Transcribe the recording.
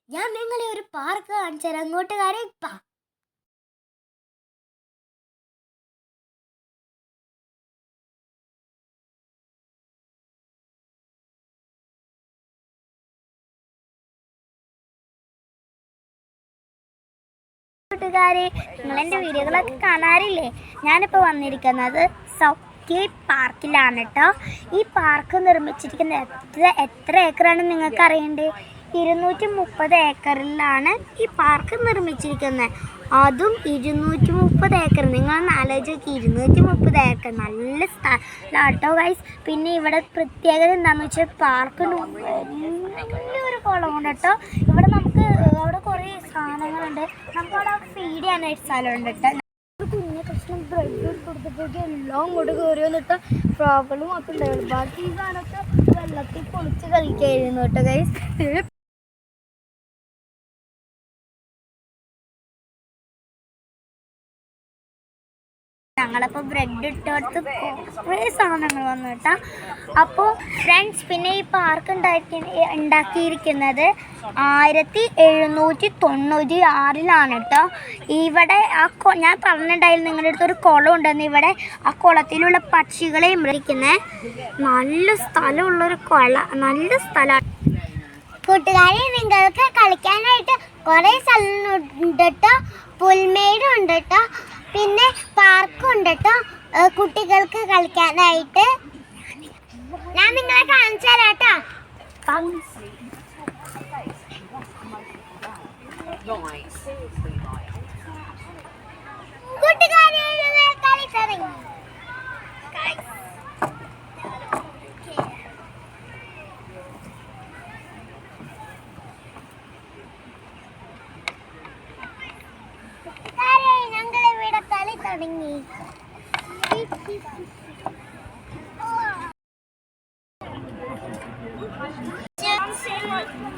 ഞാൻ നിങ്ങളെ ഒരു പാർക്ക് കാണിച്ചു തരാം. അങ്ങോട്ട് കാര്യം ഇപ്പാ. കൂട്ടുകാരെ, നിങ്ങൾ എൻ്റെ വീഡിയോകളൊക്കെ കാണാറില്ലേ? ഞാനിപ്പോൾ വന്നിരിക്കുന്നത് സൗക്കി പാർക്കിലാണ് കേട്ടോ. ഈ പാർക്ക് നിർമ്മിച്ചിരിക്കുന്നത് എത്ര ഏക്കറാണ് നിങ്ങൾക്ക് അറിയണ്ടേ? 230 ഏക്കറിലാണ് ഈ പാർക്ക് നിർമ്മിച്ചിരിക്കുന്നത്. അതും 230 ഏക്കർ. നിങ്ങളൊന്ന് ആലോചിച്ച് നോക്കി, 230 ഏക്കർ നല്ല സ്ഥലമാട്ടോ ഗൈസ്. പിന്നെ ഇവിടെ പ്രത്യേകത എന്താണെന്ന് വെച്ചാൽ പാർക്കിന് വലിയൊരു കുളമുണ്ട് കേട്ടോ. ഇവിടെ നമുക്ക് അവിടെ കുറേ സാധനങ്ങളുണ്ട്. നമുക്കവിടെ ഫീഡ് ചെയ്യാനായിട്ട് സ്ഥലമുണ്ട് കേട്ടോ. കുഞ്ഞെ കഷ്ണം ബ്രെഡ് കൊടുത്തപ്പോഴേക്കും എല്ലാം കൂടെ കയറി വന്നിട്ട് ഫ്രോഗുകളും ഒക്കെ ഉണ്ടായിരുന്നു. ബാക്കി ഈ സാധനമൊക്കെ വെള്ളത്തിൽ പൊളിച്ച് കളിക്കായിരുന്നു കേട്ടോ ഗൈസ്. ഞങ്ങളപ്പോൾ ബ്രെഡ് ഇട്ടടുത്ത് കുറേ സാധനങ്ങൾ വന്നു കേട്ടോ. അപ്പോൾ ഫ്രണ്ട്സ്, പിന്നെ ഈ പാർക്ക് ഉണ്ടാക്കിയിരിക്കുന്നത് 1796 കേട്ടോ. ഇവിടെ ഞാൻ പറഞ്ഞിട്ടുണ്ടായിരുന്നു നിങ്ങളുടെ അടുത്തൊരു കുളം ഉണ്ടെന്ന്. ഇവിടെ ആ കുളത്തിലുള്ള പക്ഷികളെ ഇരിക്കുന്നത് നല്ല സ്ഥലമുള്ളൊരു നല്ല സ്ഥലമാണ്. കൂട്ടുകാരെ, നിങ്ങൾക്ക് കളിക്കാനായിട്ട് കുറേ സ്ഥലമുണ്ട് കേട്ടോ. പുൽമേടുണ്ട് കേട്ടോ. പിന്നെ പാർക്കുണ്ട് കേട്ടോ കുട്ടികൾക്ക് കളിക്കാനായിട്ട്. ഞാൻ നിങ്ങളെ കാണിച്ചു തരാം കേട്ടോ. കൂട്ടുകാരെ, കളി തുടങ്ങി. ഞങ്ങളെ ഇവിടെ കളി തുടങ്ങി.